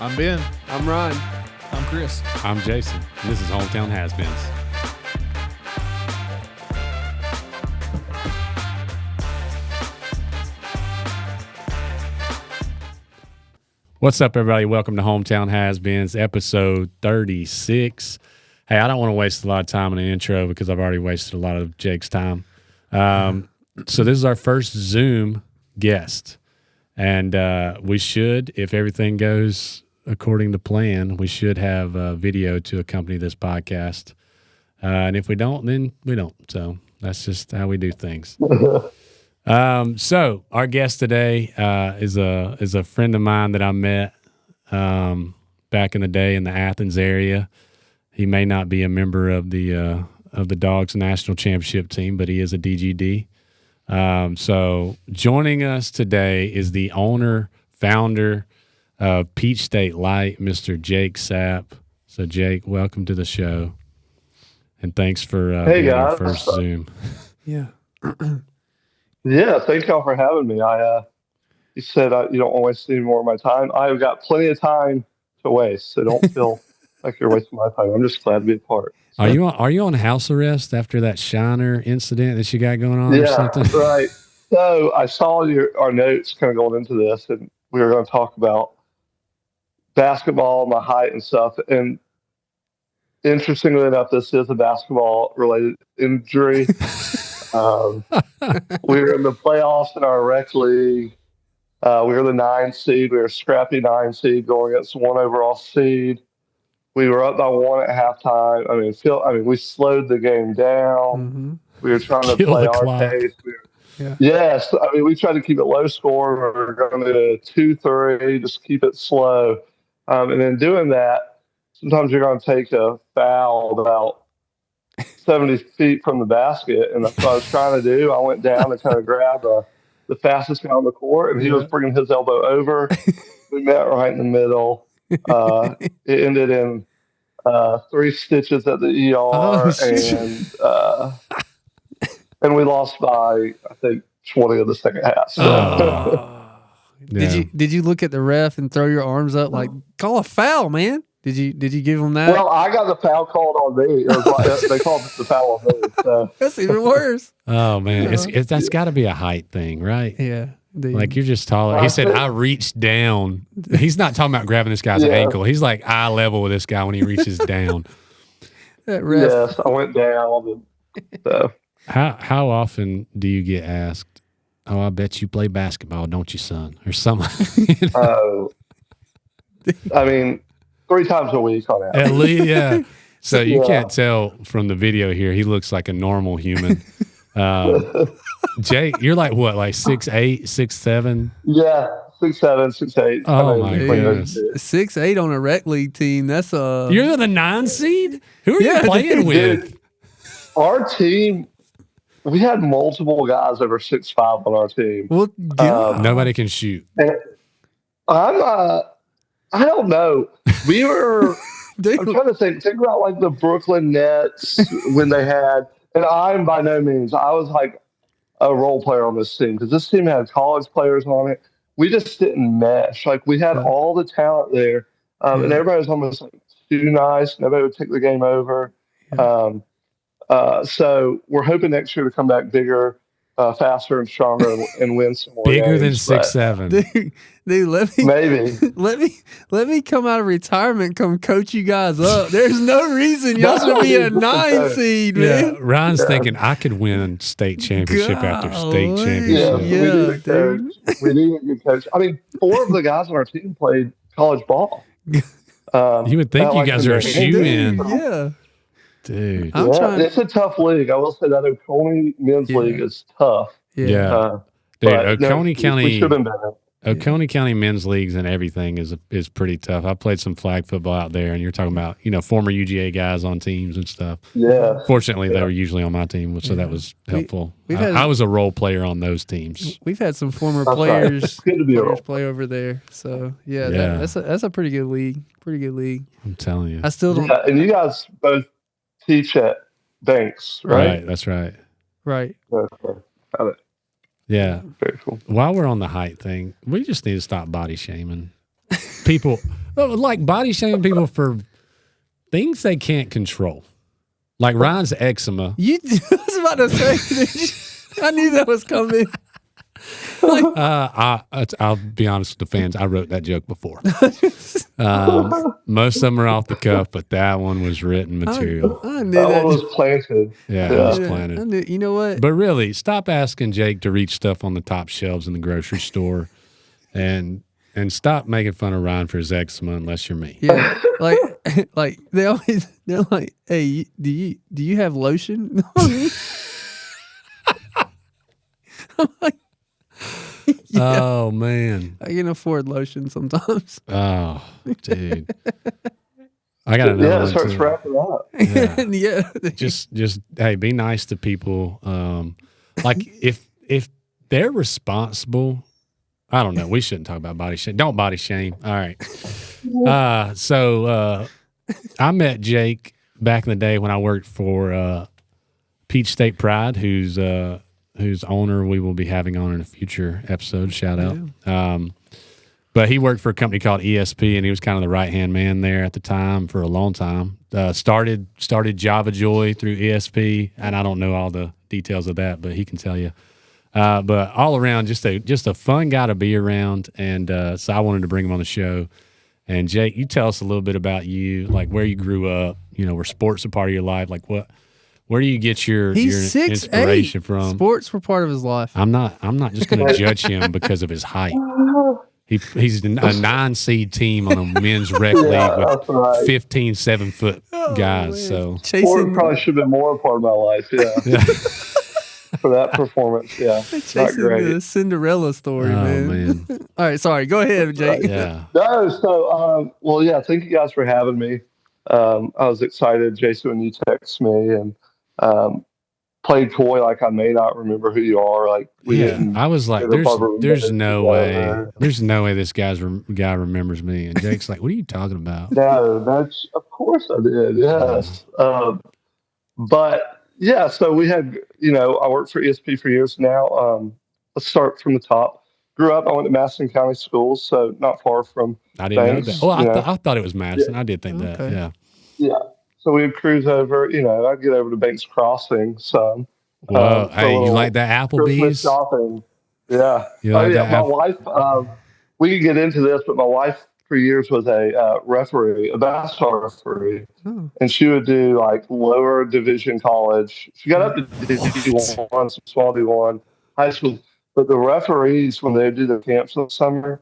I'm Ben. I'm Ryan. I'm Chris. I'm Jason, and this is Hometown Has-Beens. What's up, everybody? Welcome to Hometown Has-Beens, episode 36. Hey, I don't want to waste a lot of time in the intro because I've already wasted a lot of Jake's time. So this is our first Zoom guest, and we should, if everything goes according to plan, we should have a video to accompany this podcast. And if we don't, then we don't. So that's just how we do things. So our guest today is a friend of mine that I met back in the day in the Athens area. He may not be a member of the Dogs National Championship team, but he is a DGD. So joining us today is the owner, founder of Peach State Lite, Mr. Jake Sapp. So Jake, welcome to the show, and thanks for being our first Zoom. Yeah. Yeah, thank y'all for having me. You said you don't want to waste any more of my time. I've got plenty of time to waste, so don't feel like you're wasting my time. I'm just glad to be a part. Are you on house arrest after that Shiner incident that you got going on or something? Yeah, right. So I saw our notes kind of going into this, and we were going to talk about basketball, my height and stuff. And interestingly enough, this is a basketball-related injury. We were in the playoffs in our rec league. We were the 9 seed. We were a scrappy 9 seed going against the 1 overall seed. We were up by 1 at halftime. We slowed the game down. Mm-hmm. We were trying to play our pace. Yes, we tried to keep it low score. We were going to 2-3, just keep it slow. And in doing that, sometimes you're going to take a foul about 70 feet from the basket, and that's what I was trying to do. I went down and kind of grabbed the fastest guy on the court, and he was bringing his elbow over. We met right in the middle. It ended in 3 stitches at the ER, and we lost by, I think, 20 of the second half. So. Did you look at the ref and throw your arms up like, call a foul, man? Did you give them that? Well, I got the foul called on me. It was like, they called the foul on me. So. That's even worse. Oh man, that's got to be a height thing, right? Yeah. Like you're just taller. He said, I reached down. He's not talking about grabbing this guy's ankle. He's like eye level with this guy when he reaches down. That ref. Yes, I went down. So. How often do you get asked, oh, I bet you play basketball, don't you, son? Or something. You know? 3 times a week on average. At least, yeah. So you can't tell from the video here. He looks like a normal human. Jake, you're like what, like 6'8", 6'7"? Yeah, 6'7", 6'8". Oh my goodness, 6'8" on a rec league team. That's You're the 9 seed. Who are you playing with? Dude, our team, we had multiple guys over 6'5" on our team. Well, nobody can shoot. I don't know. We were. I'm trying to think about like the Brooklyn Nets when they had. And I'm by no means. I was like a role player on this team because this team had college players on it. We just didn't mesh. Like we had all the talent there, and everybody was almost like too nice. Nobody would take the game over. So we're hoping next year to come back bigger, faster, and stronger, and win some more. Bigger games, than 6'7". Dude, let me come out of retirement, come coach you guys up. There's no reason y'all should be a 9 seed, man. Yeah, Ryan's thinking I could win state championship after state championship. We need a good coach. 4 of the guys on our team played college ball. You would think you guys are a shoe-in. Yeah. Dude. It's a tough league. I will say that Oconee men's league is tough. Yeah. Dude, Oconee County. We should have been better. Oconee County men's leagues and everything is pretty tough. I played some flag football out there, and you're talking about former UGA guys on teams and stuff. Yeah. Fortunately, they were usually on my team, so that was helpful. I was a role player on those teams. We've had some former players play over there, so that's a pretty good league. Pretty good league. I'm telling you. I still don't. And you guys both teach at Banks, right? Right. That's right. Right. Okay. Got it. Yeah. Very cool. While we're on the height thing, we just need to stop body shaming. people like body shaming people for things they can't control. Like Ryan's eczema. I was about to say, I knew that was coming. I'll be honest with the fans. I wrote that joke before. Most of them are off the cuff, but that one was written material. I knew that one was planted. Yeah, it was planted. I knew, you know what? But really, stop asking Jake to reach stuff on the top shelves in the grocery store, and stop making fun of Ryan for his eczema unless you're me. Yeah, like they're like, hey, do you have lotion? I'm like, yeah, oh man, I can afford lotion sometimes. Oh, dude, I got another. Yeah, one it starts too. wrapping up. Yeah. Yeah. just hey, be nice to people. Like if they're responsible. I don't know. We shouldn't talk about body shame. Don't body shame. All right. So I met Jake back in the day when I worked for Peach State Pride, whose owner we will be having on in a future episode. Shout out. Yeah. But he worked for a company called ESP, and he was kind of the right-hand man there at the time for a long time. Started Java Joy through ESP, and I don't know all the details of that, but he can tell you. But all around, just a fun guy to be around, and so I wanted to bring him on the show. And Jake, you tell us a little bit about you, like where you grew up. You know, were sports a part of your life? Like where do you get your inspiration from? Sports were part of his life. I'm not just going to judge him because of his height. He's a 9-seed team on a men's rec league with 15 7-foot guys. Man. So Sport probably should have been more a part of my life. Yeah. For that performance, yeah. Chasing the Cinderella story, man. All right, sorry. Go ahead, Jake. Yeah. No, so, well, yeah, thank you guys for having me. I was excited, Jason, when you text me and played coy like I may not remember who you are. Like I was like, there's no way. There's no way this guy remembers me. And Jake's like, what are you talking about? No, that's, of course I did, yes. But, yeah, so we had, I worked for ESP for years now. Let's start from the top. Grew up, I went to Madison County schools, so not far from I didn't Banks, know that. I thought it was Madison. Yeah. I did think that, yeah. Yeah. So we would cruise over, I'd get over to Banks Crossing. So, whoa, hey, you like that Applebee's? Shopping. Yeah. You like that my wife, we could get into this, but my wife for years was a referee, a basketball referee. Oh. And she would do like lower division college. She got up to D1, some small D1, high school. But the referees, when they do their camps in the summer,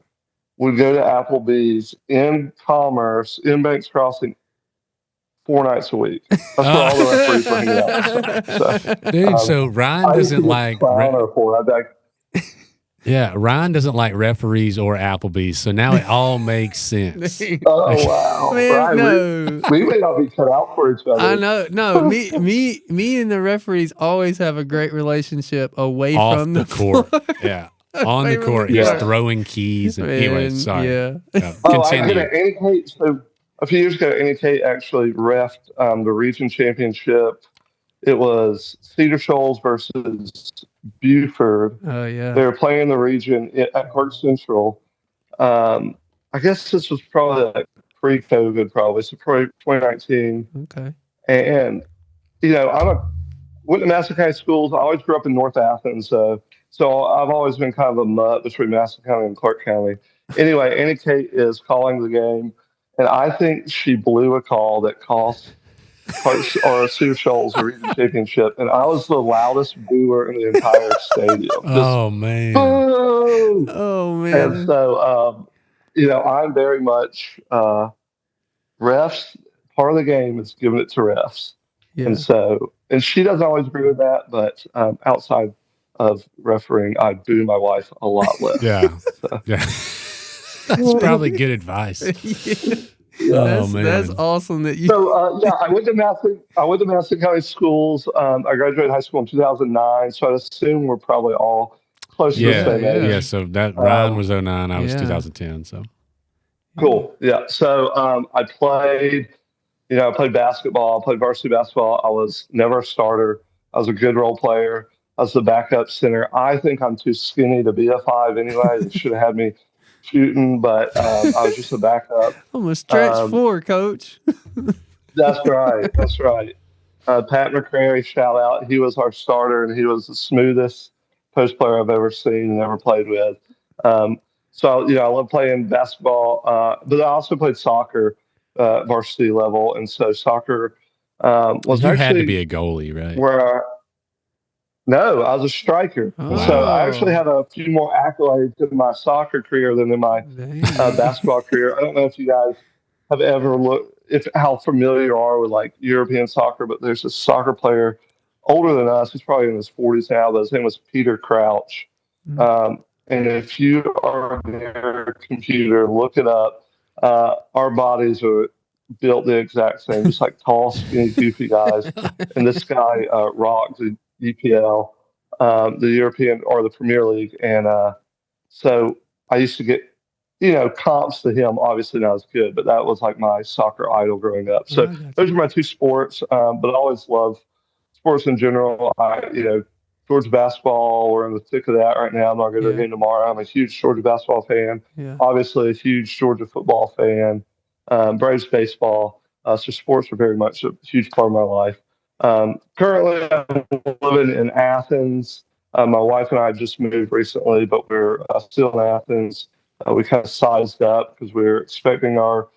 would go to Applebee's in Commerce, in Banks Crossing, 4 nights a week. That's where all the referees were hanging out. So, dude, so Ryan doesn't like... Yeah, Ryan doesn't like referees or Applebee's, so now it all makes sense. Oh wow, man, Ryan, no. we may not be cut out for each other. I know. No, me and the referees always have a great relationship away off from the court. Yeah, on the court, he's throwing keys. And anyway, sorry. Yeah. Continue. So a few years ago, Annie Kate actually reffed the region championship. It was Cedar Shoals versus Buford. Oh, yeah. They were playing the region at Clark Central. I guess this was probably like pre-COVID, probably. So probably 2019. Okay. And, I went to Madison County schools. I always grew up in North Athens. So I've always been kind of a mutt between Madison County and Clark County. Anyway, Annie Kate is calling the game. And I think she blew a call that cost or Cedar Shoals a region championship, and I was the loudest booer in the entire stadium. Oh man! Boom! Oh man! And so, I'm very much refs. Part of the game is giving it to refs, and she doesn't always agree with that. But outside of refereeing, I boo my wife a lot less. Yeah, that's probably good advice. Yeah. That's awesome that you. So I went to Madison County schools. I graduated high school in 2009, so I'd assume we're probably all close to the same age. Yeah, so that Ryan was 09, I was 2010. So cool. Yeah. So I played basketball. I played varsity basketball. I was never a starter. I was a good role player. I was the backup center. I think I'm too skinny to be a 5 anyway. They should have had me shooting, but I was just a backup. I'm a stretch four, coach. That's right. That's right. Pat McCrary, shout out. He was our starter, and he was the smoothest post player I've ever seen and ever played with. So, I love playing basketball, but I also played soccer varsity level. And so soccer was you actually had to be a goalie, right? No, I was a striker. Wow. So I actually had a few more accolades in my soccer career than in my basketball career. I don't know if you guys have ever looked, how familiar you are with like European soccer, but there's a soccer player older than us. He's probably in his 40s now, but his name was Peter Crouch. And if you are near a computer, look it up. Our bodies are built the exact same, just like tall, skinny, goofy guys. And this guy rocked the EPL, the European or the Premier League. And so I used to get, comps to him, obviously not as good, but that was like my soccer idol growing up. So those are my two sports, but I always love sports in general. Georgia basketball, we're in the thick of that right now. I'm not going to the game tomorrow. I'm a huge Georgia basketball fan. Obviously a huge Georgia football fan. Braves baseball. So sports are very much a huge part of my life. Currently, I'm living in Athens. My wife and I just moved recently, but we're still in Athens. We kind of sized up because we're expecting our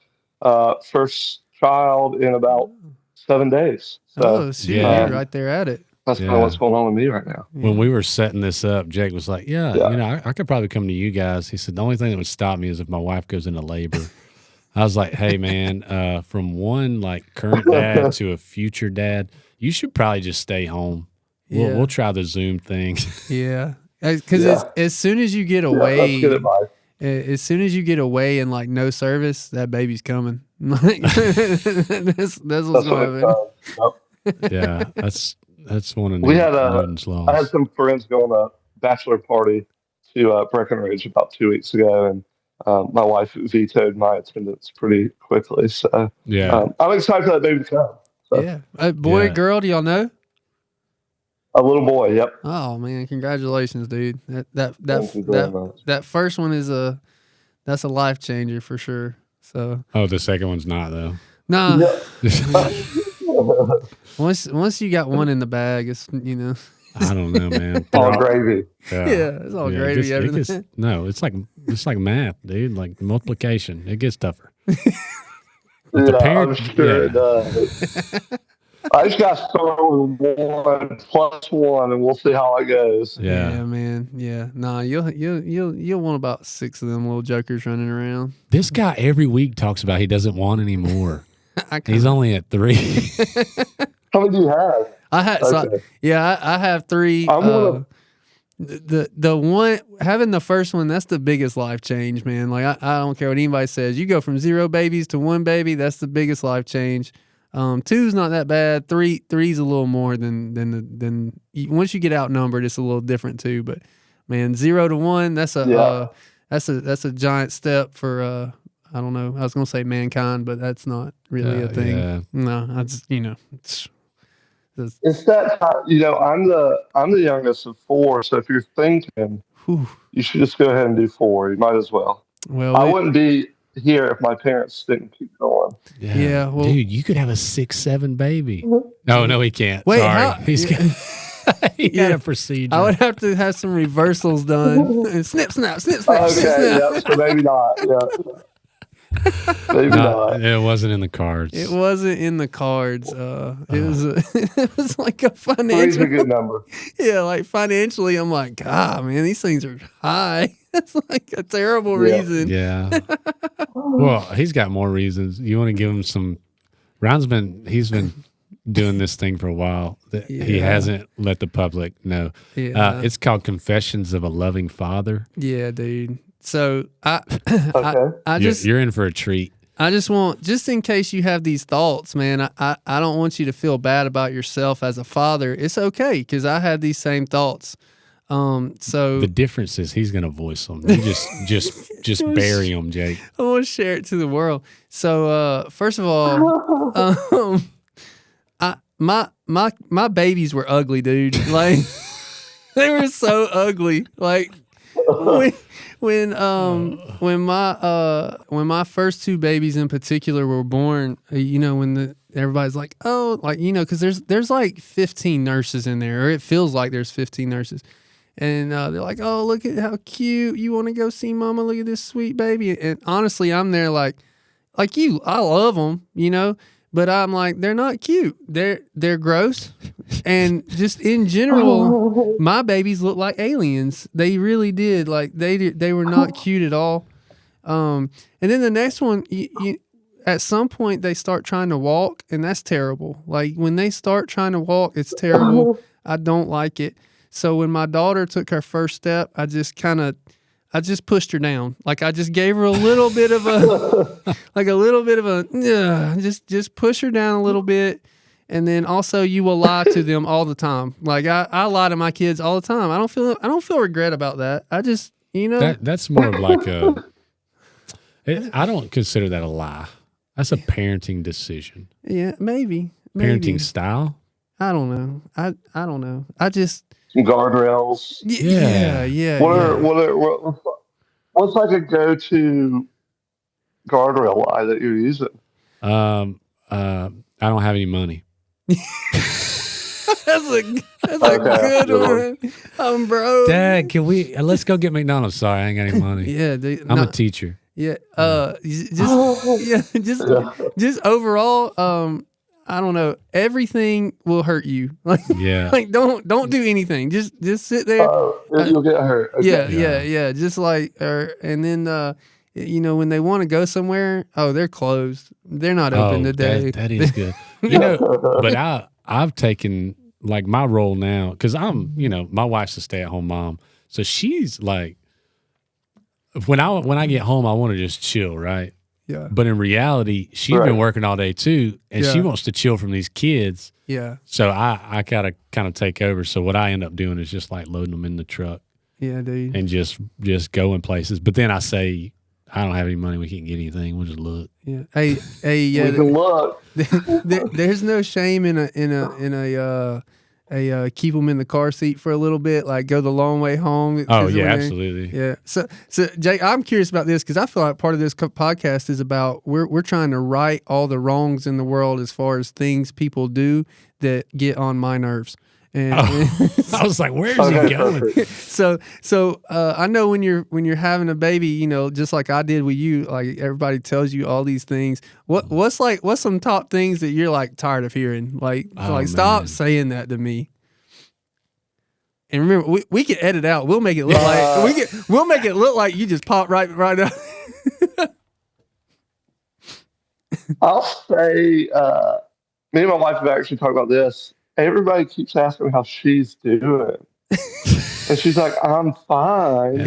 first child in about 7 days. So, you're right there at it. That's kind of what's going on with me right now. When we were setting this up, Jake was like, I could probably come to you guys. He said, the only thing that would stop me is if my wife goes into labor. I was like, hey, man, from one like current dad to a future dad, you should probably just stay home. We'll try the Zoom thing. Yeah. Because as soon as you get away, as soon as you get away and like no service, that baby's coming. That's what's going to happen. Yeah, that's one of the Newton's laws. I had some friends go on a bachelor party to Breckenridge about 2 weeks ago, and my wife vetoed my attendance pretty quickly. So I'm excited for that baby to come. So. Yeah, boy, girl, do y'all know? A little boy. Yep. Oh man, congratulations, dude. That first one is that's a life changer for sure. So. Oh, the second one's not though. Nah. Once you got one in the bag, it's I don't know, man. All gravy. Yeah, it's all gravy. It's like math, dude. Like multiplication, it gets tougher. I'm sure it does. I just got to start with 1 plus 1, and we'll see how it goes. Yeah, man. Yeah, nah, you'll want about 6 of them little jokers running around. This guy every week talks about he doesn't want any more. He's only at 3. How many do you have? I have 3. The one having the first one, that's the biggest life change, man. Like I don't care what anybody says. You go from 0 babies to 1 baby, that's the biggest life change. 2's not that bad. 3's a little more than once you get outnumbered, it's a little different too. But man, 0 to 1, that's a giant step for I don't know. I was gonna say mankind, but that's not really a thing. Yeah. No, that's it's that time. I'm the youngest of 4, so if you're thinking you should just go ahead and do 4, you might as well. Well, I wouldn't be here if my parents didn't keep going. Yeah, well, dude, you could have a 6, 7 baby. No, he can't. Wait, sorry, he had a procedure. I would have to have some reversals done. And snip, snap, snip, snap. Okay, snip, snap. So maybe not. Yeah. Maybe not. It wasn't in the cards. It wasn't in the cards. It was like a financial. 3's a good number. Yeah, like financially, I'm like, God, man, these things are high. That's like a terrible reason. Yeah. Well, he's got more reasons. You want to give him some? He's been doing this thing for a while. He hasn't let the public know. Yeah. It's called Confessions of a Loving Father. Yeah, dude. So you're in for a treat. I just want, just in case you have these thoughts, man, I don't want you to feel bad about yourself as a father. It's okay, because I had these same thoughts. So the difference is he's going to voice them. You just bury them, Jake. I want to share it to the world. So first of all, my babies were ugly, dude. Like they were so ugly. Like when my first two babies in particular were born, when everybody's like, oh, like, because there's like 15 nurses in there, or it feels like there's 15 nurses. And they're like, oh, look at how cute. You want to go see mama? Look at this sweet baby. And honestly, I'm there like you. I love them, but I'm like, they're not cute. They're gross. And just in general, my babies look like aliens. They really did. Like they were not cute at all. And then the next one, at some point they start trying to walk, and that's terrible. Like when they start trying to walk, it's terrible. I don't like it. So when my daughter took her first step, I just pushed her down. Like I just gave her a little bit of just push her down a little bit. And then also you will lie to them all the time. Like I lie to my kids all the time. I don't feel regret about that. I just, that's more of like I don't consider that a lie. That's a parenting decision. Yeah, maybe. Parenting style? I don't know. I don't know. I just guardrails. Yeah. What's like a go-to guardrail lie that you're using? I don't have any money. That's a good one. I'm broke. Dad, can we let's go get McDonald's? Sorry, I ain't got any money. Yeah, I'm a teacher. Yeah. Just overall, I don't know. Everything will hurt you. Like, like don't do anything. Just sit there. You'll get hurt. Okay. Yeah. Just like, and then when they want to go somewhere, they're closed. They're not open today. That is good. But I've taken like my role now because I'm, my wife's a stay-at-home mom, so she's like, when I get home, I want to just chill, right? Yeah. But in reality, she's been working all day too, and she wants to chill from these kids. Yeah. So I gotta kind of take over. So what I end up doing is just like loading them in the truck. Yeah, dude. And just going places. But then I say, I don't have any money. We can't get anything. We'll just look. Yeah. Hey, yeah. We can look. There's no shame in a keep them in the car seat for a little bit, like go the long way home. Oh yeah, absolutely. Yeah. So Jay, I'm curious about this because I feel like part of this podcast is about we're trying to right all the wrongs in the world as far as things people do that get on my nerves. And I was like, where's he going? So I know when you're having a baby, just like I did with you, like everybody tells you all these things. What's some top things that you're like tired of hearing? Stop saying that to me. And remember, we can edit out. We'll make it look we'll make it look like you just pop right up. I'll say, me and my wife have actually talked about this. Everybody keeps asking how she's doing. And she's like, I'm fine.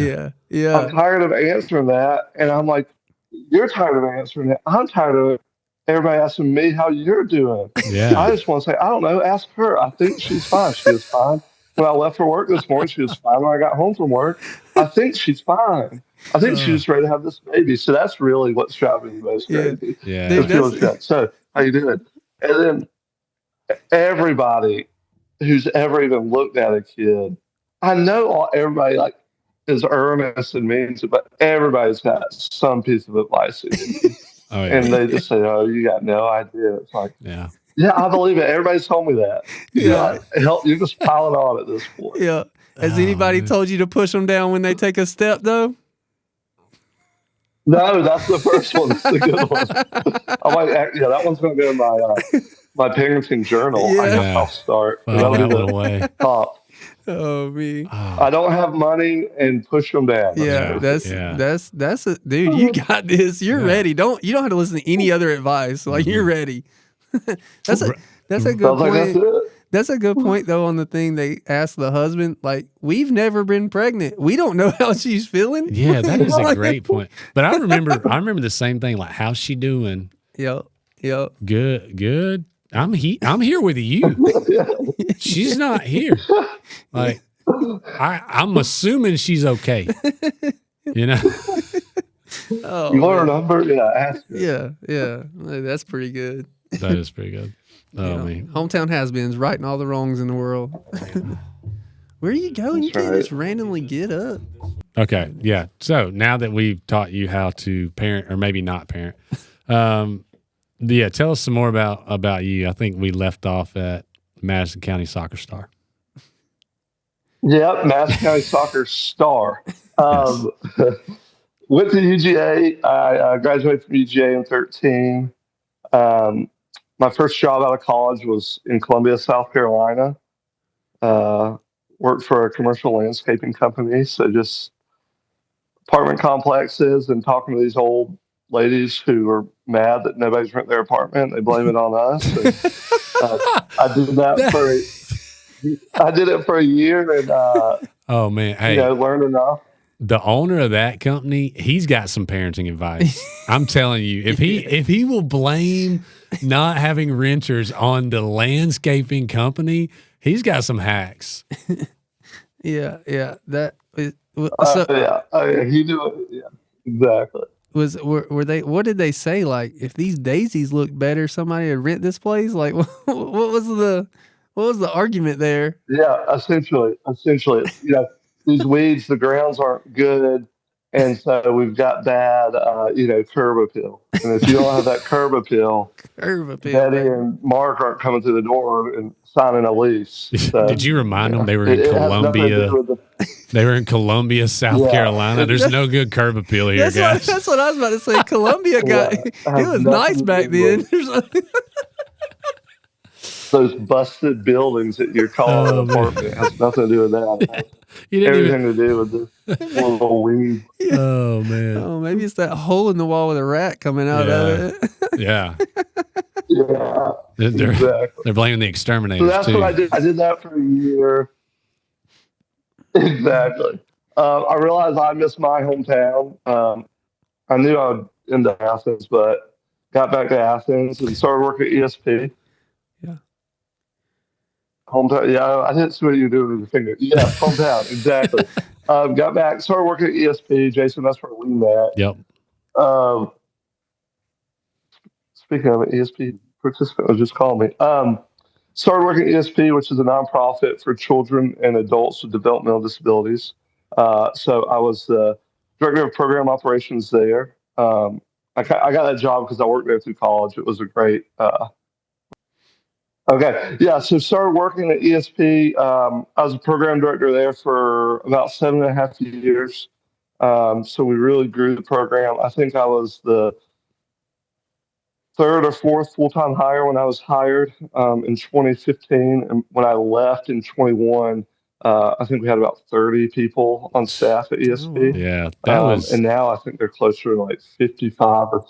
Yeah. I'm tired of answering that. And I'm like, you're tired of answering it. I'm tired of everybody asking me how you're doing. Yeah. I just want to say, I don't know. Ask her. I think she's fine. She was fine. When I left for work this morning, she was fine. When I got home from work, I think she's fine. I think she's just ready to have this baby. So that's really what's driving me most crazy. Yeah. So how you doing? And then everybody who's ever even looked at a kid, I know everybody like is earnest and means it, but everybody's got some piece of advice. And they just say, "Oh, you got no idea." It's like, yeah, I believe it. Everybody's told me that. You're just piling on at this point. Yeah. Has anybody told you to push them down when they take a step though? No, that's the first one. It's the good one. I'm like, that one's going to go in my parenting journal. Yeah. I'll start. That'll be the way. Top. Oh me. I don't have money and push them down. Yeah, that's a dude. You got this. You're ready. You don't have to listen to any other advice. Like you're ready. That's a good point. That's a good point though. On the thing they asked the husband, like we've never been pregnant. We don't know how she's feeling. Yeah, that is a great point. But I remember the same thing. Like, how's she doing? Yep. Good. I'm here with you. She's not here. Like, I'm assuming she's okay. Oh, you want her number? Yeah, ask her. Yeah. That's pretty good. That is pretty good. Oh, man. Hometown has-beens, righting all the wrongs in the world. Where are you going? You can't just randomly get up. Okay. Yeah. So now that we've taught you how to parent, or maybe not parent, tell us some more about you. I think we left off at Madison County Soccer Star. Yep, Madison County Soccer Star. Yes. Went to UGA. I graduated from UGA in 13. My first job out of college was in Columbia, South Carolina. Worked for a commercial landscaping company. So just apartment complexes and talking to these old ladies who are mad that nobody's rent their apartment. They blame it on us. And, I did it for a year and oh man, hey, learned enough. The owner of that company, he's got some parenting advice. I'm telling you, if he will blame not having renters on the landscaping company, he's got some hacks. Yeah. That is, he knew it. Yeah, exactly. Were they? What did they say? Like, if these daisies look better, somebody would rent this place. Like, what was the argument there? Yeah, essentially, these weeds, the grounds aren't good, and so we've got bad, curb appeal. And if you don't have that curb appeal, Betty and Mark aren't coming through the door and signing a lease. So, did you remind them they were in Columbia? They were in Columbia, South Carolina. There's no good curb appeal here, guys. That's what I was about to say. Columbia it was nice back then. Those busted buildings that you're calling an apartment. It has nothing to do with that. Everything to do with this little weed. Yeah. Oh man. Oh, maybe it's that hole in the wall with a rat coming out of it. Yeah. Yeah. They're blaming the exterminators. So that's what I did. I did that for a year. Exactly. I realized I missed my hometown. I knew I would into Athens, but got back to Athens and started working at ESP. Yeah. Hometown. Yeah, I didn't see what you were doing with your finger. Yeah, hometown. Exactly. Got back, started working at ESP. Jason, that's where we met. Yep. Speaking of an ESP participant, just call me. Started working at ESP, which is a nonprofit for children and adults with developmental disabilities. So I was the director of program operations there. I got that job because I worked there through college. It was a great. So started working at ESP. I was a program director there for about 7.5 years. So we really grew the program. I think I was the third or fourth full-time hire when I was hired in 2015. And when I left in 21, I think we had about 30 people on staff at ESP. Yeah, that was. And now I think they're closer to like 55 or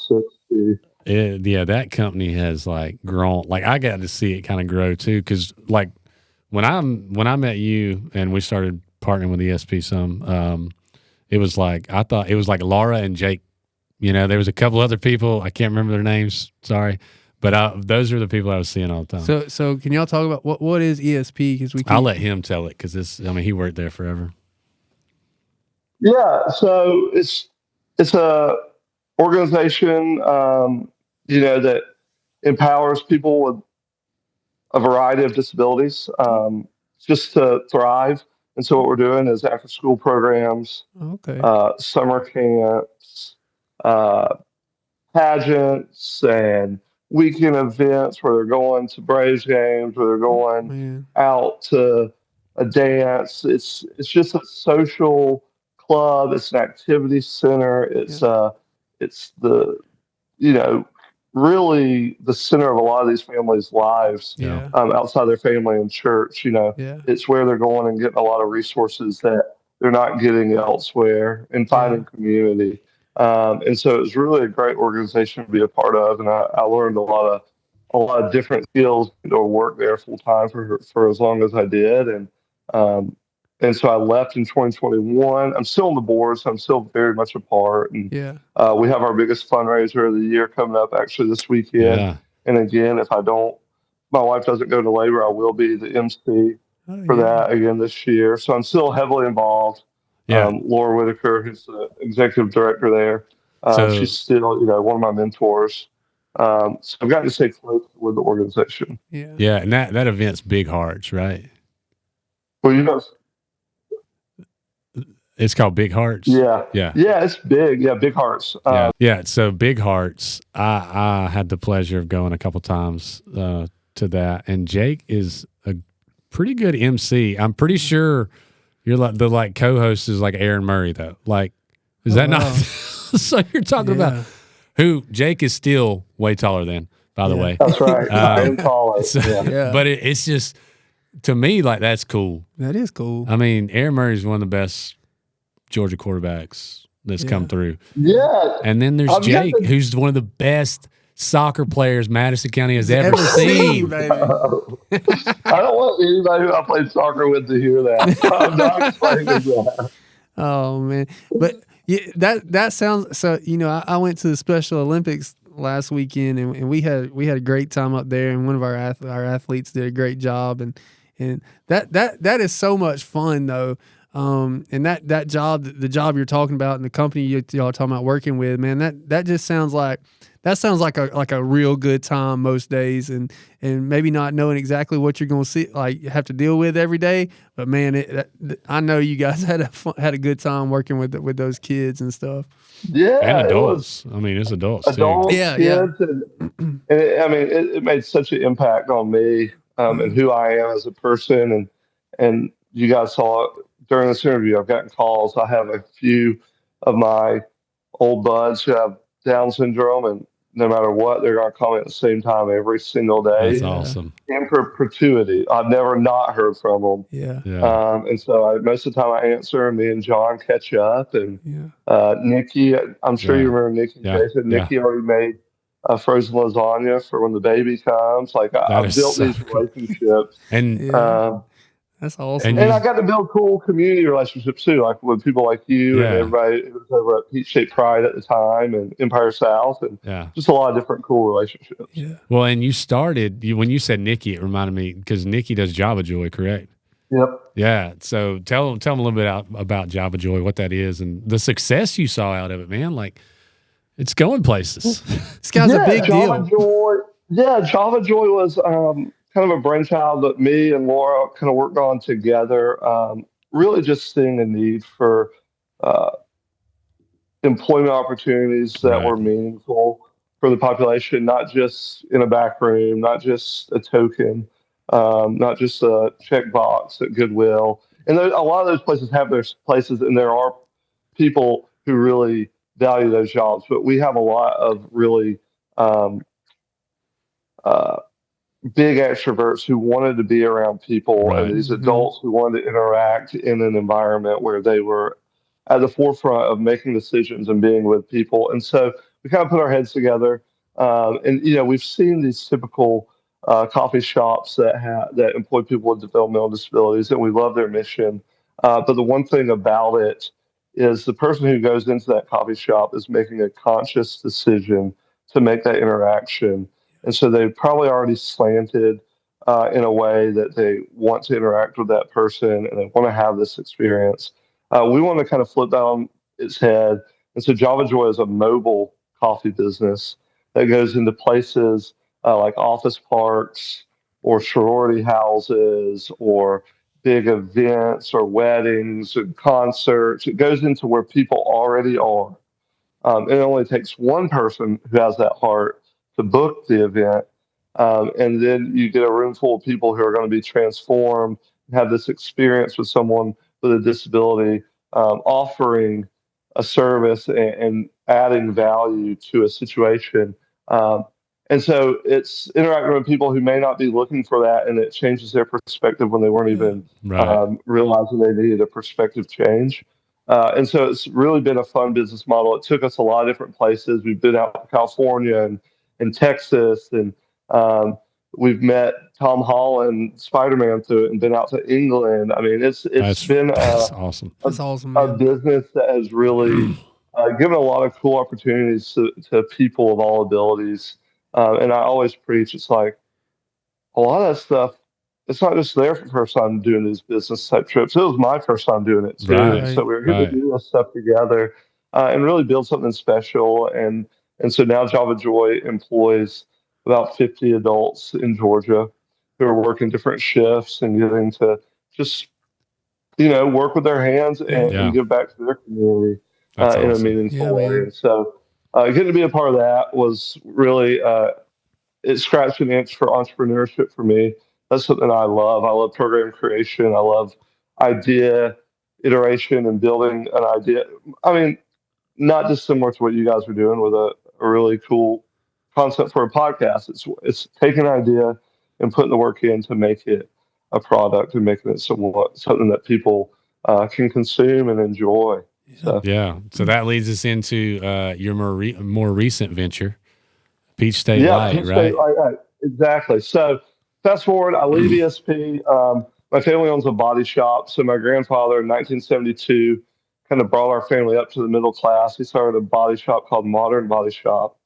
60. That company has like grown. Like I got to see it kind of grow too, because like when I met you and we started partnering with ESP some, it was like I thought it was like Laura and Jake. There was a couple other people. I can't remember their names. Sorry. But those are the people I was seeing all the time. So can y'all talk about what is ESP? Because I'll let him tell it because he worked there forever. Yeah, so it's a organization that empowers people with a variety of disabilities just to thrive. And so what we're doing is after school programs, summer camps, pageants, and weekend events where they're going to Braves games, where they're going out to a dance. It's just a social club. It's an activity center. It's the really the center of a lot of these families' lives outside their family and church. It's where they're going and getting a lot of resources that they're not getting elsewhere and finding community. And so it was really a great organization to be a part of, and I learned a lot of different skills to work there full time for as long as I did, and so I left in 2021. I'm still on the board, so I'm still very much a part. And we have our biggest fundraiser of the year coming up actually this weekend. Yeah. And again, if my wife doesn't go to labor, I will be the MC for that again this year. So I'm still heavily involved. Laura Whitaker, who's the executive director there, she's still one of my mentors. So I've gotten to stay close with the organization. Yeah, and that event's Big Hearts, right? Well, It's called Big Hearts. Yeah. Yeah. Yeah, it's big. Yeah, Big Hearts. Yeah. So Big Hearts, I had the pleasure of going a couple times to that. And Jake is a pretty good MC. I'm pretty sure you're like the co-host is like Aaron Murray though. Like, is that not? So you're talking about who Jake is still way taller than, by the way. That's right. I am taller. But it's just, to me, like, that's cool. That is cool. I mean, Aaron Murray is one of the best Georgia quarterbacks that's come through. Yeah. And then there's Jake, who's one of the best soccer players Madison County has ever seen. Baby. I don't want anybody who I played soccer with to hear that. I'm not playing with that. Oh man, but that sounds so. You know, I went to the Special Olympics last weekend, and we had a great time up there, and one of our athletes did a great job, and that is so much fun though. And that job, the job you're talking about, and the company y'all are talking about working with, man, that just sounds like a real good time most days, and maybe not knowing exactly what you're going to see, like have to deal with every day. But man, I know you guys had a good time working with those kids and stuff. Yeah, and adults. I mean, it's adults too. Yeah, kids, and it made such an impact on me and who I am as a person, and you guys saw it during this interview. I've gotten calls. I have a few of my old buds who have Down syndrome, and no matter what, they're going to call me at the same time every single day. That's awesome. In perpetuity. I've never not heard from them. Yeah. And so most of the time I answer, and me and John catch up. And Nikki, I'm sure you remember Nikki. Jason. Nikki already made frozen lasagna for when the baby comes. Like I've built these relationships. And that's awesome. And I got to build cool community relationships too, like with people like you and everybody who was over at Peach State Pride at the time and Empire South, and just a lot of different cool relationships. Yeah. Well, and you started, when you said Nikki, it reminded me, because Nikki does Java Joy, correct? Yep. Yeah. So tell them a little bit about Java Joy, what that is, and the success you saw out of it, man. Like, it's going places. This guy's a big Java deal. Joy. Yeah, Java Joy was kind of a brainchild that me and Laura kind of worked on together, really just seeing a need for employment opportunities that were meaningful for the population, not just in a back room, not just a token, not just a checkbox at Goodwill. And a lot of those places have their places, and there are people who really value those jobs, but we have a lot of really big extroverts who wanted to be around people, and these adults who wanted to interact in an environment where they were at the forefront of making decisions and being with people. And so we kind of put our heads together, and we've seen these typical coffee shops that employ people with developmental disabilities, and we love their mission. But the one thing about it is the person who goes into that coffee shop is making a conscious decision to make that interaction. And so they've probably already slanted in a way that they want to interact with that person and they want to have this experience. We want to kind of flip that on its head. And so Java Joy is a mobile coffee business that goes into places like office parks or sorority houses or big events or weddings and concerts. It goes into where people already are. It only takes one person who has that heart to book the event, and then you get a room full of people who are going to be transformed and have this experience with someone with a disability, offering a service and adding value to a situation. And so it's interacting with people who may not be looking for that, and it changes their perspective when they weren't even realizing they needed a perspective change. And so it's really been a fun business model. It took us a lot of different places. We've been out to California and in Texas, and we've met Tom Holland, Spider-Man, through it, and been out to England. I mean, it's been awesome. That's awesome, man. A business that has really given a lot of cool opportunities to people of all abilities. And I always preach, it's like a lot of that stuff, it's not just their first time doing these business type trips. It was my first time doing it too. Right. So we were going to do this stuff together and really build something special. And so now Java Joy employs about 50 adults in Georgia who are working different shifts and getting to just work with their hands and give back to their community in awesome. a meaningful way. And so getting to be a part of that was really, it scratched an itch for entrepreneurship for me. That's something I love. I love program creation. I love idea iteration and building an idea. I mean, not just similar to what you guys are doing with a really cool concept for a podcast. It's taking an idea and putting the work in to make it a product and making it something that people can consume and enjoy. So that leads us into your more recent venture, Peach State Lite, Peach right? State Lite, exactly. So fast forward, I leave ESP. My family owns a body shop. So my grandfather in 1972 kind of brought our family up to the middle class. He started a body shop called Modern Body Shop.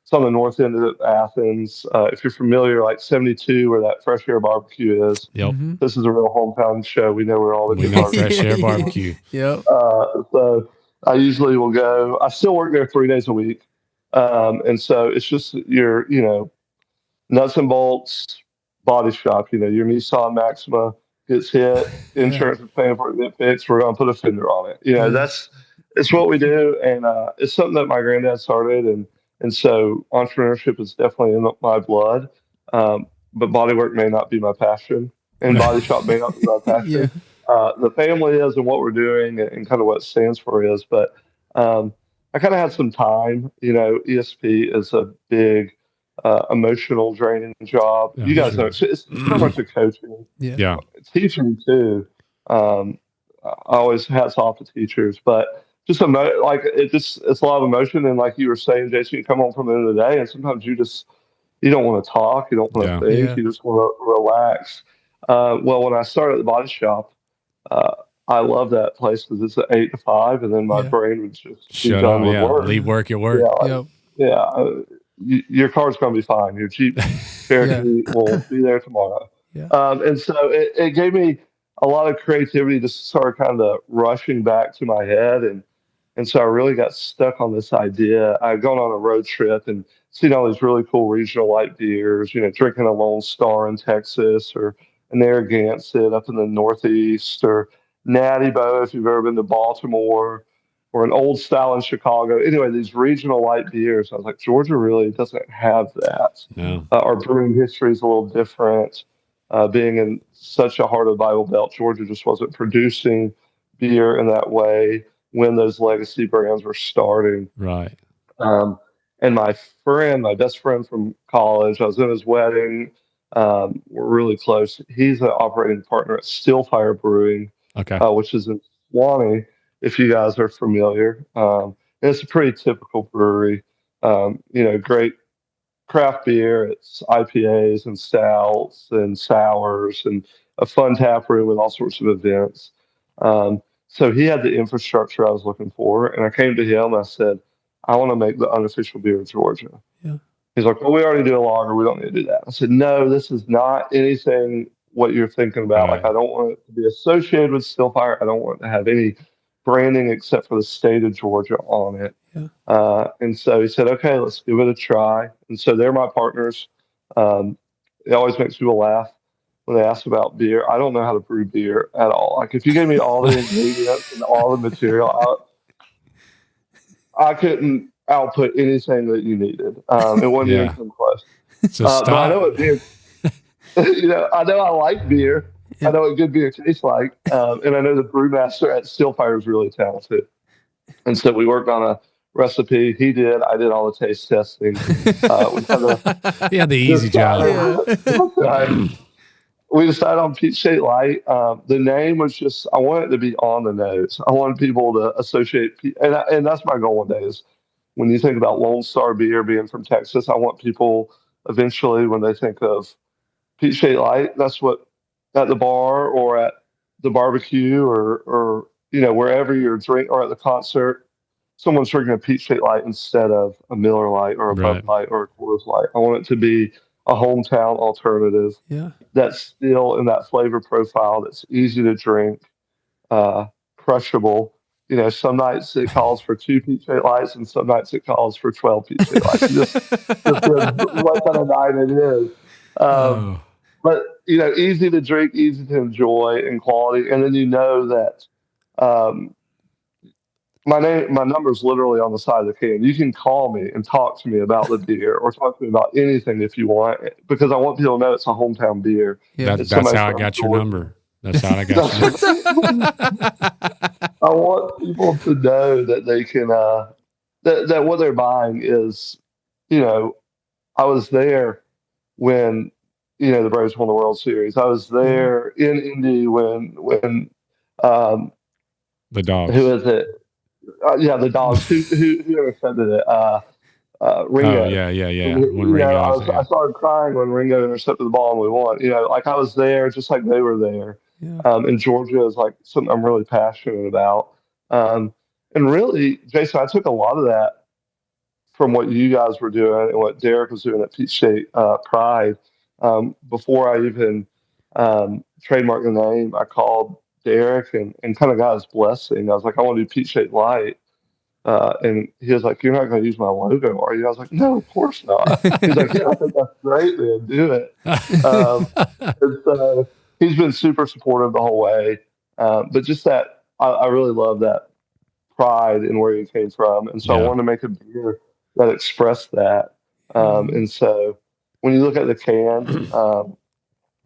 It's on the north end of Athens. If you're familiar, like 72, where that Fresh Air Barbecue is. Yep. This is a real hometown show. We know where all the we know Fresh Air Barbecue. Yep. So I usually will go. I still work there 3 days a week. And so it's just your, nuts and bolts body shop. Your Nissan Maxima gets hit, insurance is paying for it to get fixed. We're going to put a fender on it. It's what we do. And it's something that my granddad started. And so entrepreneurship is definitely in my blood. But bodywork may not be my passion, and body shop may not be my passion. The family is, and what we're doing and kind of what it stands for is. But I kind of had some time. ESP is a big emotional draining job. You guys know it's so much of coaching. Teaching too. I always hats off to teachers, but just it's a lot of emotion. And like you were saying, Jason, you come home from the end of the day, and sometimes you don't want to talk, you don't want to think, you just want to relax. Well, when I started at the body shop, I love that place because it's an 8 to 5, and then my brain would just shut up. Work. Leave work at work. Your car's going to be fine. Your Jeep Cherokee will be there tomorrow. And so it gave me a lot of creativity to start kind of rushing back to my head. And so I really got stuck on this idea. I'd gone on a road trip and seen all these really cool regional light beers, drinking a Lone Star in Texas, or an Narragansett up in the Northeast, or Natty Boh if you've ever been to Baltimore, or an Old Style in Chicago. Anyway, these regional light beers. I was like, Georgia really doesn't have that. No. Our brewing history is a little different. Being in such a heart of the Bible Belt, Georgia just wasn't producing beer in that way when those legacy brands were starting. Right. And my best friend from college, I was in his wedding. We're really close. He's an operating partner at Stillfire Brewing, which is in Swanee, if you guys are familiar. And it's a pretty typical brewery. Great craft beer. It's IPAs and stouts and sours, and a fun tap room with all sorts of events. So he had the infrastructure I was looking for, and I came to him and I said, I want to make the unofficial beer of Georgia. He's like, well, we already do a lager. We don't need to do that. I said, no, this is not anything what you're thinking about. Like, I don't want it to be associated with Stillfire. I don't want it to have any branding except for the state of Georgia on it. And so he said, okay, let's give it a try. And so they're my partners. It always makes people laugh when they ask about beer. I don't know how to brew beer at all. Like, if you gave me all the ingredients and all the material, I couldn't output anything that you needed. It wasn't even come close. So but I know what beer, I know I like beer. I know what good beer tastes like. And I know the brewmaster at Stillfire is really talented. And so we worked on a recipe. He did. I did all the taste testing. He had the easy job. We decided on Peach State Lite. The name was just, I wanted it to be on the nose. I wanted people to associate, and that's my goal one day is when you think about Lone Star beer being from Texas, I want people eventually, when they think of Peach State Lite, that's what at the bar or at the barbecue or wherever you're drinking, or at the concert, someone's drinking a Peach State Lite instead of a Miller Lite or a Bud Light or a Coors Light. I want it to be a hometown alternative that's still in that flavor profile, that's easy to drink, crushable. Some nights it calls for 2 Peach State Lights, and some nights it calls for 12 Peach State Lights. Just what kind of night it is. but easy to drink, easy to enjoy, and quality. And then that um, my number's literally on the side of the can. You can call me and talk to me about the beer, or talk to me about anything if you want, because I want people to know it's a hometown beer. Yeah. That's how I got your number. That's how I got your number. I want people to know that they can that what they're buying is, I was there when the Braves won the World Series. I was there in Indy when the Dogs. who is it? The Dogs. Who intercepted it? Ringo. Oh yeah. When Ringo, I started crying when Ringo intercepted the ball and we won. Like I was there, just like they were there. Yeah. And Georgia is like something I'm really passionate about. And really, Jason, I took a lot of that from what you guys were doing and what Derek was doing at Peach State Pride. Before I even trademarked the name, I called Derek and kind of got his blessing. I was like, I want to do Peach State Lite. And he was like, "You're not going to use my logo, are you?" I was like, "No, of course not." He's like, "Yeah, I think that's great, man. Do it." And so he's been super supportive the whole way. But just that, I really love that pride in where he came from. And so I wanted to make a beer that expressed that. And so when you look at the can,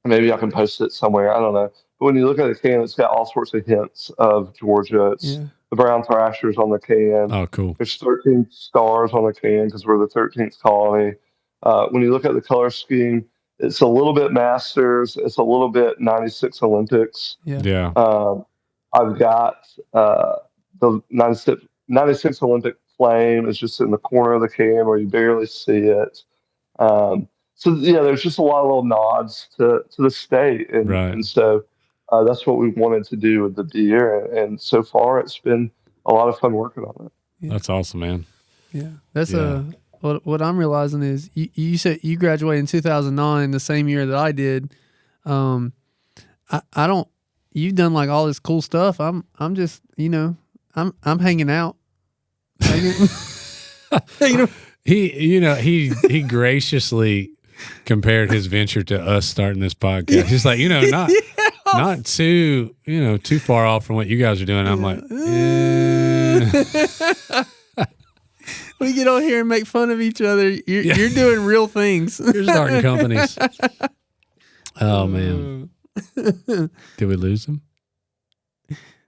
maybe I can post it somewhere. I don't know. But when you look at the can, it's got all sorts of hints of Georgia. It's the Brown Thrashers on the can. Oh, cool. There's 13 stars on the can because we're the 13th colony. When you look at the color scheme, it's a little bit Masters. It's a little bit 96 Olympics. Yeah. I've got the 96 Olympic flame is just in the corner of the can where you barely see it. So there's just a lot of little nods to the state, and so that's what we wanted to do with the beer, and so far it's been a lot of fun working on it. Yeah. That's awesome, man. Yeah, that's what I'm realizing is you said you graduated in 2009, the same year that I did. I don't. You've done like all this cool stuff. I'm just I'm hanging out. He graciously compared his venture to us starting this podcast. He's like, not too far off from what you guys are doing. I'm like, we get on here and make fun of each other. You're doing real things. You're starting companies. Oh man, did we lose him?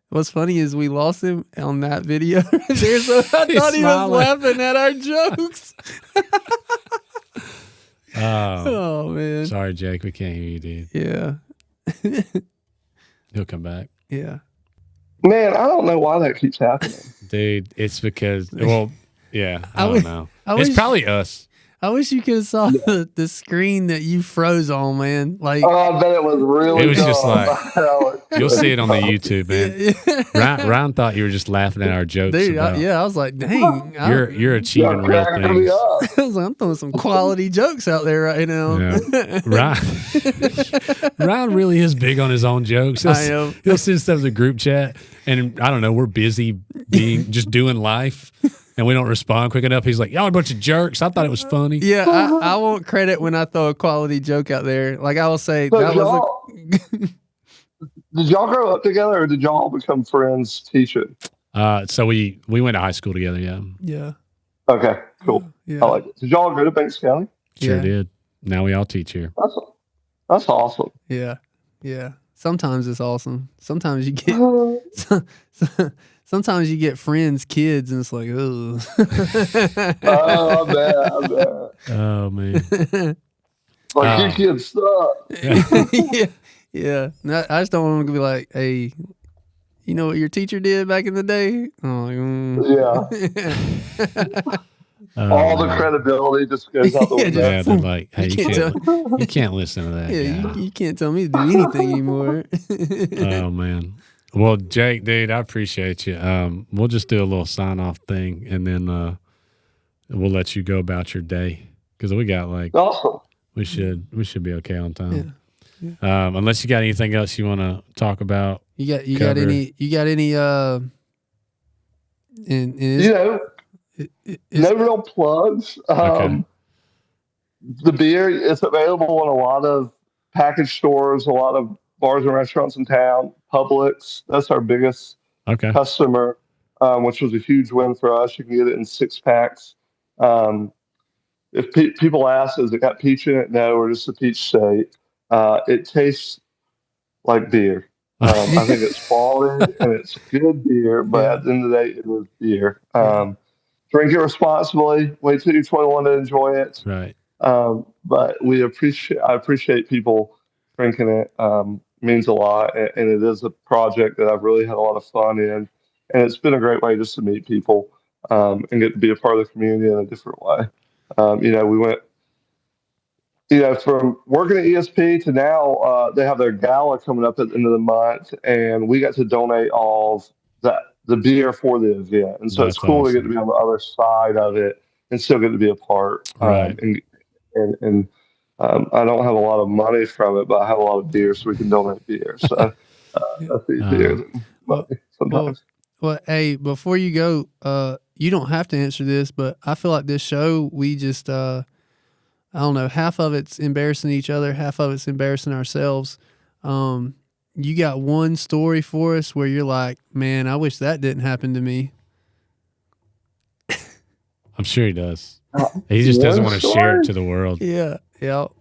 What's funny is we lost him on that video. I thought he was laughing at our jokes. Oh man! Sorry, Jake. We can't hear you, dude. Yeah. He'll come back. Yeah. Man, I don't know why that keeps happening. Dude, it's because I don't know. It's probably us. I wish you could have saw the screen that you froze on, man. Like, I bet it was really. It was just like you'll see it on the YouTube, man. Ryan thought you were just laughing at our jokes. Dude, I was like, dang, you're achieving real things. I was like, I'm throwing some quality jokes out there right now. Yeah. Ryan really is big on his own jokes. He'll send stuff to the group chat, and I don't know, we're busy just doing life. And we don't respond quick enough. He's like, y'all are a bunch of jerks. I thought it was funny. Yeah, I want credit when I throw a quality joke out there. Like I will say, did y'all grow up together or did y'all become friends teaching? So we went to high school together, yeah. Yeah. Okay, cool. Yeah. I like it. Did y'all go to Banks County? Sure did. Now we all teach here. That's awesome. Yeah. Yeah. Sometimes it's awesome. Sometimes you get sometimes you get friends, kids, and it's like, oh. Oh, I bet. Oh, man. Like, your kids suck. Yeah. No, I just don't want to be like, hey, you know what your teacher did back in the day? I'm like, yeah. All the credibility just goes out the window. Yeah, they're like, hey, you can't listen to that. Yeah, you can't tell me to do anything anymore. Oh, man. Well, Jake, dude, I appreciate you. We'll just do a little sign-off thing, and then we'll let you go about your day because we got awesome. We should be okay on time. Yeah. Unless you got anything else you want to talk about. You got any no real plugs. Okay. The beer is available in a lot of package stores, a lot of bars and restaurants in town. Publix, that's our biggest customer, which was a huge win for us. You can get it in 6-packs. If people ask, has it got peach in it? No, we're just a Peach State. It tastes like beer. I think it's quality and it's good beer, but at the end of the day, it is beer. Drink it responsibly. Wait till you're 21 to enjoy it. Right. But I appreciate people drinking it. Means a lot, and it is a project that I've really had a lot of fun in, and it's been a great way just to meet people and get to be a part of the community in a different way. We went, from working at ESP to now, they have their gala coming up at the end of the month, and we got to donate all of the beer for the event, and so it's cool to get to be on the other side of it and still get to be a part. Right. And I don't have a lot of money from it, but I have a lot of beer, so we can donate beer. So that's easier than money sometimes. Well, hey, before you go, you don't have to answer this, but I feel like this show, we just, I don't know, half of it's embarrassing each other, half of it's embarrassing ourselves. You got one story for us where you're like, man, I wish that didn't happen to me. I'm sure he does. He just doesn't want to share it to the world. Yeah.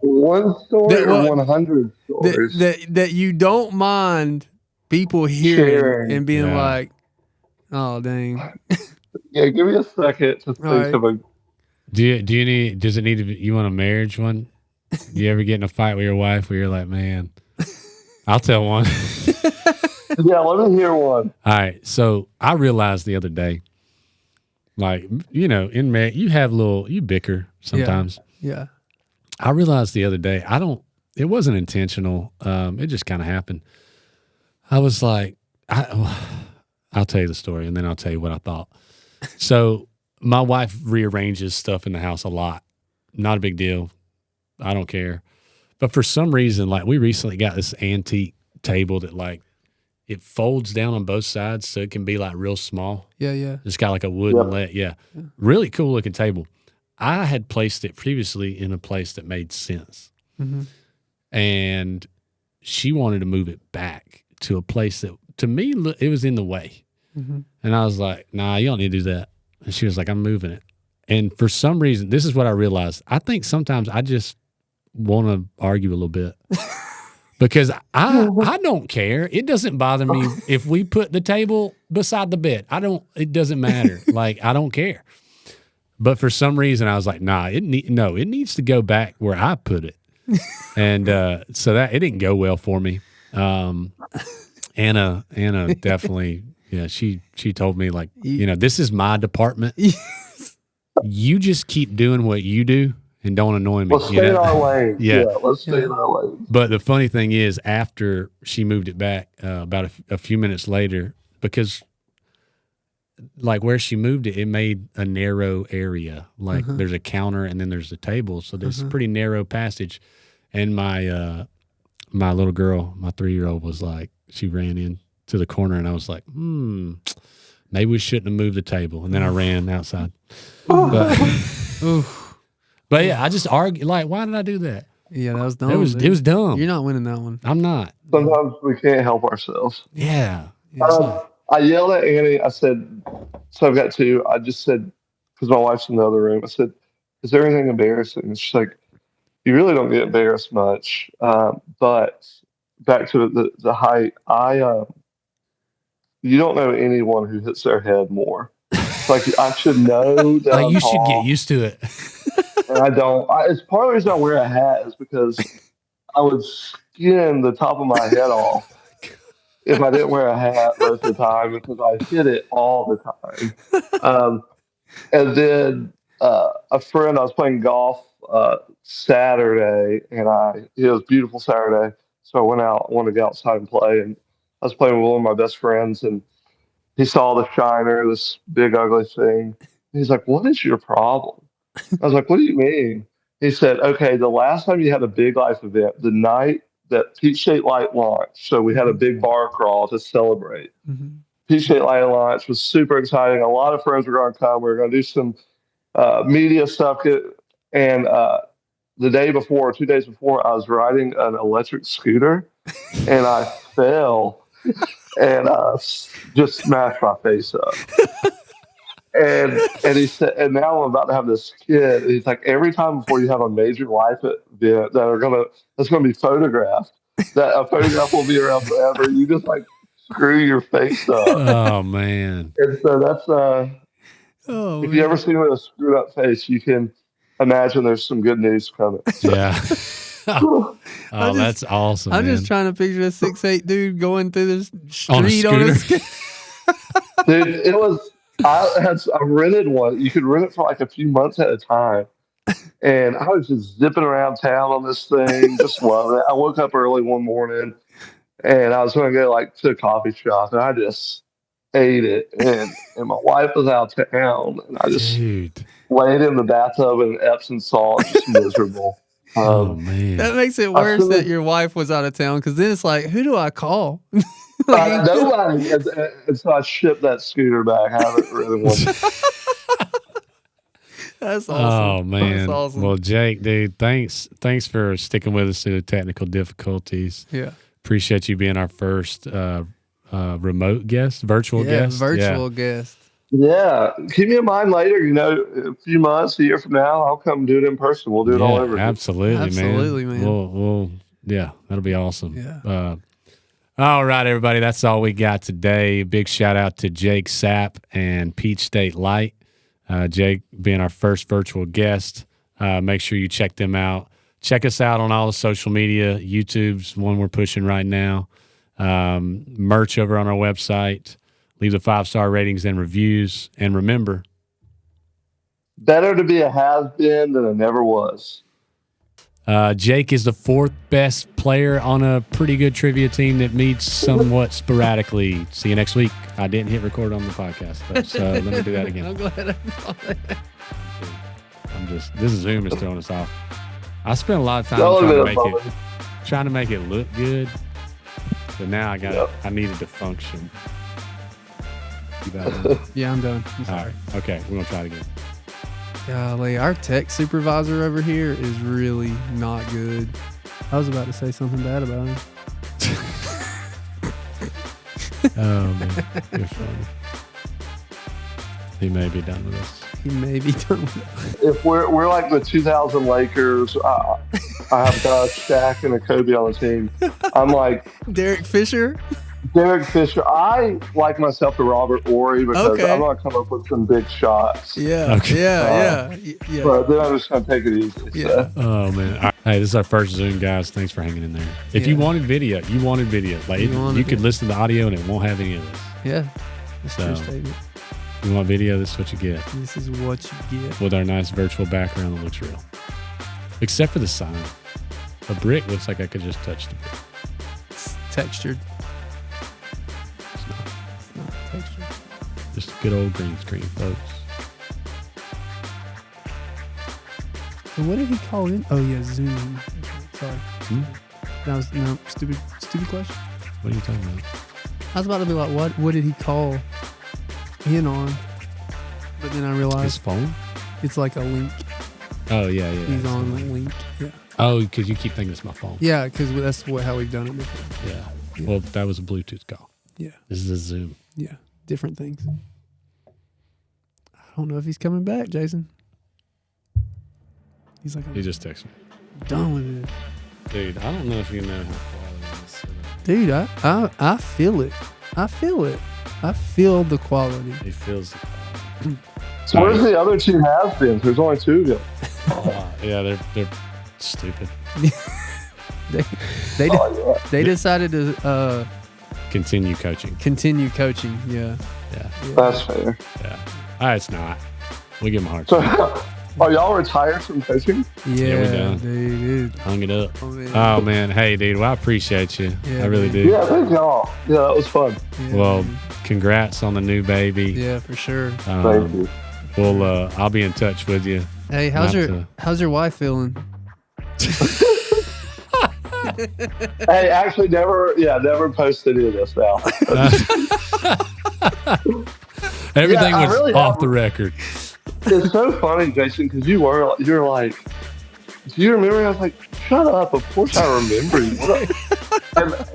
One story or 100 stories? That you don't mind people hearing and being like, oh, dang. Yeah, give me a second to think of a... Does it need to be, you want a marriage one? Do you ever get in a fight with your wife where you're like, man, I'll tell one. Yeah, let me hear one. All right. So I realized the other day, like, in marriage, you bicker sometimes. Yeah. I realized the other day, it wasn't intentional. It just kind of happened. I was like, I'll tell you the story and then I'll tell you what I thought. So my wife rearranges stuff in the house a lot. Not a big deal. I don't care. But for some reason, like, we recently got this antique table that, like, it folds down on both sides so it can be, like, real small. Yeah. It's got, like, a wooden leg. Yeah. Really cool looking table. I had placed it previously in a place that made sense. Mm-hmm. And she wanted to move it back to a place that, to me, it was in the way. Mm-hmm. And I was like, nah, you don't need to do that. And she was like, I'm moving it. And for some reason, this is what I realized. I think sometimes I just want to argue a little bit because I don't care. It doesn't bother me if we put the table beside the bed. It doesn't matter. Like, I don't care. But for some reason, I was like, nah, it needs to go back where I put it. And so that it didn't go well for me. Anna definitely, she told me, like, this is my department. You just keep doing what you do and don't annoy me. Let's stay in our lane. Yeah, let's stay in our lane. But the funny thing is, after she moved it back, about a few minutes later, because like where she moved it, it made a narrow area. Like there's a counter and then there's a table. So there's a pretty narrow passage. And my little girl, my 3-year-old, was like, she ran in to the corner and I was like, maybe we shouldn't have moved the table. And then I ran outside. But yeah, I just argued, like, why did I do that? Yeah, that was dumb. It was dumb. You're not winning that one. I'm not. Sometimes we can't help ourselves. Yeah. I yelled at Annie. I said, so I've got two. I just said, because my wife's in the other room, I said, is there anything embarrassing? And she's like, you really don't get embarrassed much. But back to the height, you don't know anyone who hits their head more. Like, I should know that like, you should get used to it. And I don't. It's part of the reason I wear a hat is because I would skin the top of my head off if I didn't wear a hat most of the time because I hit it all the time. And then a friend, I was playing golf Saturday, and it was a beautiful Saturday. So I wanted to go outside and play, and I was playing with one of my best friends, and he saw the shiner, this big ugly thing. He's like, what is your problem? I was like, what do you mean? He said, okay, the last time you had a big life event, the night that Peach State Lite launched, so we had a big bar crawl to celebrate. Mm-hmm. Peach State Lite launch was super exciting. A lot of friends were going to come. We were going to do some media stuff. And the day before, 2 days before, I was riding an electric scooter, and I fell and just smashed my face up. And he said, and now I'm about to have this kid. And he's like, every time before you have a major life event that's gonna be photographed, that a photograph will be around forever. You just like screw your face up. Oh man! And so that's if you ever see me with a screwed up face, you can imagine there's some good news coming. Yeah. That's awesome. I'm just trying to picture a 6'8" dude going through the street on a scooter. Dude, it was. I rented one. You could rent it for like a few months at a time. And I was just zipping around town on this thing, just loving it. I woke up early one morning and I was going to go like to a coffee shop, and I just ate it. And my wife was out of town, and I just laid in the bathtub in Epsom salt, just miserable. Oh man, that makes it worse that your wife was out of town, because then it's like, who do I call? Nobody. And so I shipped that scooter back. I haven't ridden one. That's awesome. Oh man. That's awesome. Well, Jake, dude, thanks for sticking with us through the technical difficulties. Yeah. Appreciate you being our first remote guest, virtual guest. Virtual guest. Yeah. Keep me in mind later, a few months, a year from now, I'll come do it in person. We'll do it all over. Absolutely, man. We'll that'll be awesome. Yeah. All right, everybody. That's all we got today. Big shout out to Jake Sapp and Peach State Lite. Jake being our first virtual guest. Make sure you check them out. Check us out on all the social media. YouTube's one we're pushing right now. Merch over on our website. Leave the 5-star ratings and reviews. And remember, better to be a has-been than a never was. Jake is the 4th best player on a pretty good trivia team that meets somewhat sporadically. See you next week. I didn't hit record on the podcast, so let me do that again. I'm glad I saw that. This Zoom is throwing us off. I spent a lot of time trying to make it look good, but now I needed to function. Yeah, I'm done. I'm sorry. Right. Okay, we're gonna try it again. Golly, our tech supervisor over here is really not good. I was about to say something bad about him. Oh man, you're funny. He may be done with us. If we're like the 2000 Lakers, I have got a Shaq and a Kobe on the team. I'm like Derek Fisher. I like myself to Robert Ory because I'm going to come up with some big shots. Yeah. Okay. Yeah. But then I'm just going to take it easy. Yeah. So. Oh, man. Hey, this is our first Zoom, guys. Thanks for hanging in there. If you wanted video. Like, you could listen to audio and it won't have any of this. Yeah. That's true statement. If you want video, this is what you get. This is what you get. With our nice virtual background that looks real. Except for the sign. A brick looks like I could just touch the brick. It's textured. Just good old green screen, folks. So what did he call in? Oh yeah, Zoom. Sorry. That was stupid question. What are you talking about? I was about to be like, what did he call in on? But then I realized his phone. It's like a link. Oh yeah. He's on the link. Yeah. Oh, because you keep thinking it's my phone. Yeah, because that's how we've done it before. Yeah. Well, that was a Bluetooth call. Yeah. This is a Zoom. Yeah. Different things. I don't know if he's coming back, Jason. He's like, he just texted me. Done with it. Dude, I don't know if you know how quality this is. Dude, I feel it. I feel the quality. He feels the quality. So where's the other two has-beens? There's only two of them. Yeah, they're stupid. They decided to continue coaching. Yeah. That's fair. Yeah. It's not. We give them a hard time. Are y'all retired from coaching? Yeah, we done. Dude. Hung it up. Oh man. Hey, dude. Well, I appreciate you. Yeah, I really do. Yeah, thank y'all. Yeah, that was fun. Yeah, well, congrats on the new baby. Yeah, for sure. Thank you. Well, I'll be in touch with you. Hey, how's your wife feeling? Hey, actually, never posted any of this now. Everything was off the record. It's so funny, Jason, because you're like, do you remember? I was like, shut up. Of course I remember you.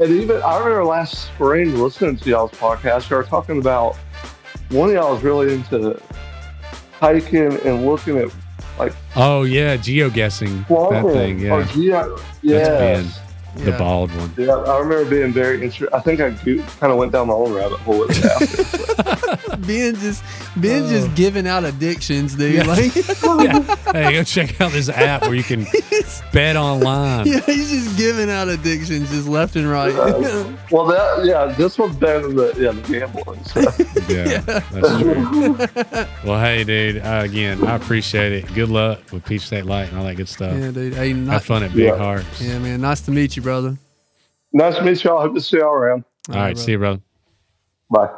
and even, I remember last spring listening to y'all's podcast, you were talking about one of y'all was really into hiking and looking at like. Oh, yeah, geoguessing. That thing, yeah. That's Ben, the bald one. Yeah, I remember being very interested. I think I kind of went down my own rabbit hole with it after. Ben just giving out addictions, dude. Yeah. Like, Hey, go check out this app where you can bet online. Yeah, he's just giving out addictions just left and right. This one's better than the gambling. So. Yeah, that's true. Well, hey, dude, again, I appreciate it. Good luck with Peach State Lite and all that good stuff. Yeah, dude. Hey, have fun at Big Hearts. Yeah, man. Nice to meet you, brother. Nice to meet y'all. Hope to see y'all around. All right, see you, brother. Bye.